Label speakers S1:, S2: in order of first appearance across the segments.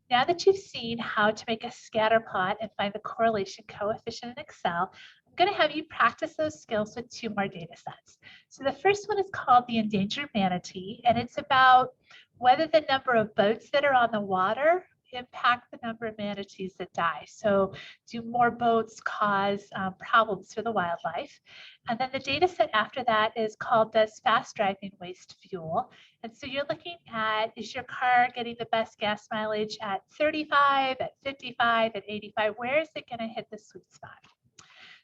S1: Now that you've seen how to make a scatter plot and find the correlation coefficient in Excel, I'm going to have you practice those skills with 2 more data sets. So the first one is called the Endangered Manatee, and it's about whether the number of boats that are on the water impact the number of manatees that die. So do more boats cause problems for the wildlife? And then the data set after that is called Does Fast Driving Waste Fuel? And so you're looking at, is your car getting the best gas mileage at 35, at 55, at 85? Where is it going to hit the sweet spot?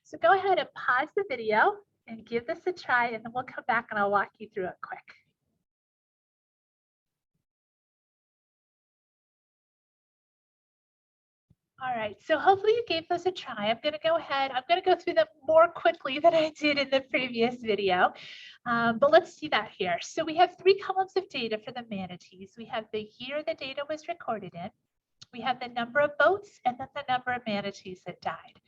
S1: So go ahead and pause the video and give this a try, and then we'll come back and I'll walk you through it quick. All right, so hopefully you gave those a try. I'm going to go ahead. I'm going to go through them more quickly than I did in the previous video, but let's see that here. So we have 3 columns of data for the manatees. We have the year the data was recorded in. We have the number of boats and then the number of manatees that died.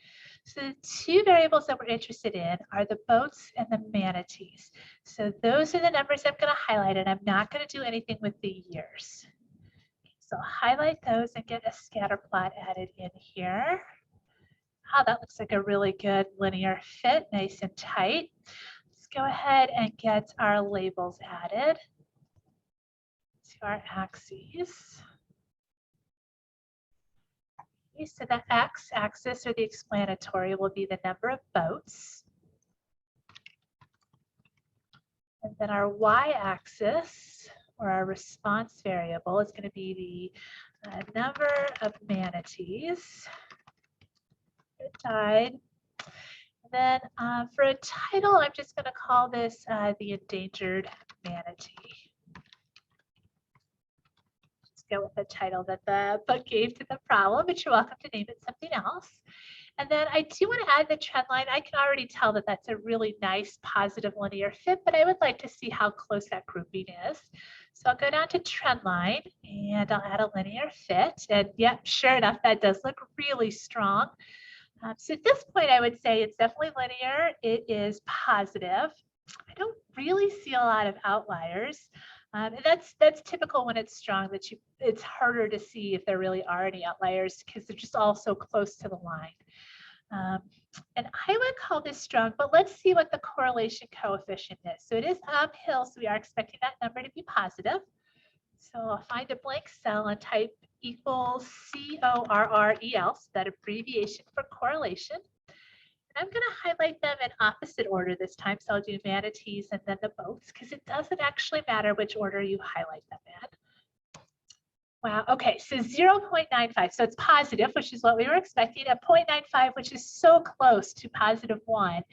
S1: So the 2 variables that we're interested in are the boats and the manatees. So those are the numbers I'm going to highlight, and I'm not going to do anything with the years. So highlight those and get a scatter plot added in here. Oh, that looks like a really good linear fit, nice and tight. Let's go ahead and get our labels added to our axes. Okay, so the x-axis, or the explanatory, will be the number of boats. And then our y-axis, or our response variable, is going to be the number of manatees that died. And then for a title, I'm just going to call this the Endangered Manatee. Just go with the title that the book gave to the problem, but you're welcome to name it something else. And then I do want to add the trend line. I can already tell that that's a really nice positive linear fit, but I would like to see how close that grouping is. So I'll go down to trend line and I'll add a linear fit. And yep, sure enough, that does look really strong. So at this point, I would say it's definitely linear. It is positive. I don't really see a lot of outliers. And that's typical when it's strong, that it's harder to see if there really are any outliers because they're just all so close to the line. And I would call this strong, but let's see what the correlation coefficient is. So it is uphill, so we are expecting that number to be positive. So I'll find a blank cell and type equals CORREL, so that abbreviation for correlation. And I'm going to highlight them in opposite order this time. So I'll do manatees and then the boats, because it doesn't actually matter which order you highlight them in. Wow, okay, so 0.95, so it's positive, which is what we were expecting, a 0.95, which is so close to +1,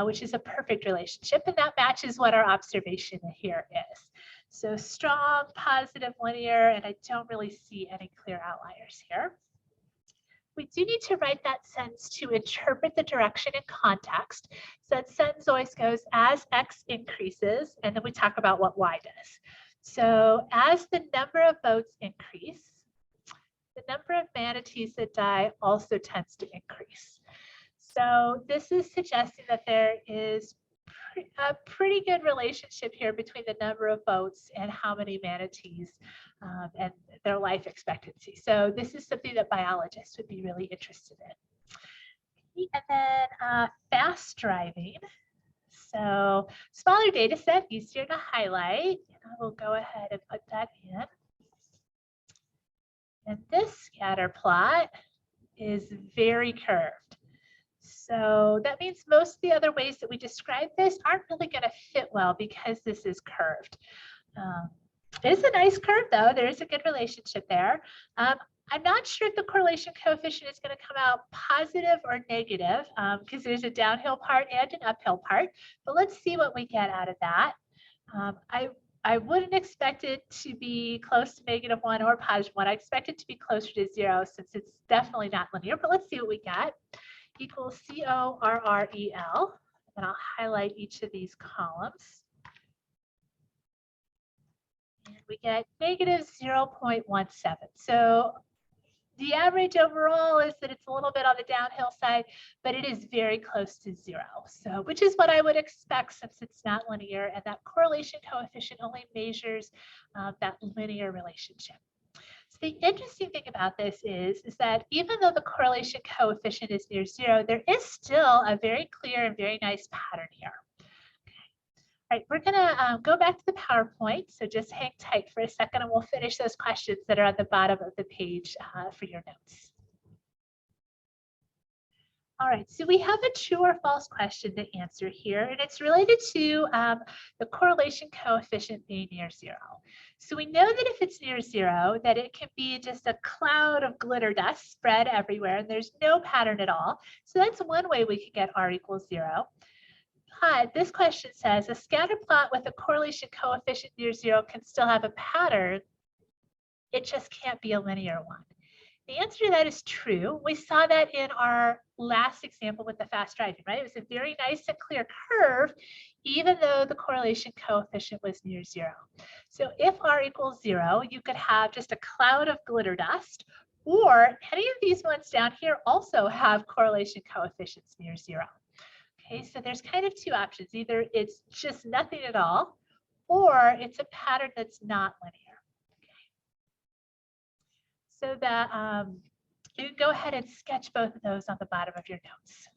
S1: which is a perfect relationship, and that matches what our observation here is. So strong, positive, linear, and I don't really see any clear outliers here. We do need to write that sentence to interpret the direction in context. So that sentence always goes as x increases, and then we talk about what y does. So as the number of boats increase, the number of manatees that die also tends to increase. So this is suggesting that there is a pretty good relationship here between the number of boats and how many manatees and their life expectancy. So this is something that biologists would be really interested in. And then fast driving. So smaller data set, easier to highlight, and I will go ahead and put that in. And this scatter plot is very curved. So that means most of the other ways that we describe this aren't really going to fit well because this is curved. It is a nice curve though, there is a good relationship there. I'm not sure if the correlation coefficient is going to come out positive or negative because there's a downhill part and an uphill part, but let's see what we get out of that. I wouldn't expect it to be close to -1 or +1. I expect it to be closer to 0 since it's definitely not linear, but let's see what we get. Equals CORREL, and I'll highlight each of these columns. And we get -0.17. So the average overall is that it's a little bit on the downhill side, but it is very close to 0. So, which is what I would expect since it's not linear, and that correlation coefficient only measures that linear relationship. So the interesting thing about this is that even though the correlation coefficient is near 0, there is still a very clear and very nice pattern here. All right, we're gonna go back to the PowerPoint, so just hang tight for a second and we'll finish those questions that are at the bottom of the page for your notes. All right, so we have a true or false question to answer here, and it's related to the correlation coefficient being near 0. So we know that if it's near 0, that it can be just a cloud of glitter dust spread everywhere, and there's no pattern at all. So that's one way we can get R equals 0. But this question says, a scatter plot with a correlation coefficient near 0 can still have a pattern. It just can't be a linear one. The answer to that is true. We saw that in our last example with the fast driving, right? It was a very nice and clear curve, even though the correlation coefficient was near 0. So if R equals 0, you could have just a cloud of glitter dust, or any of these ones down here also have correlation coefficients near 0. Okay, so there's kind of two options. Either it's just nothing at all, or it's a pattern that's not linear. So that you can go ahead and sketch both of those on the bottom of your notes.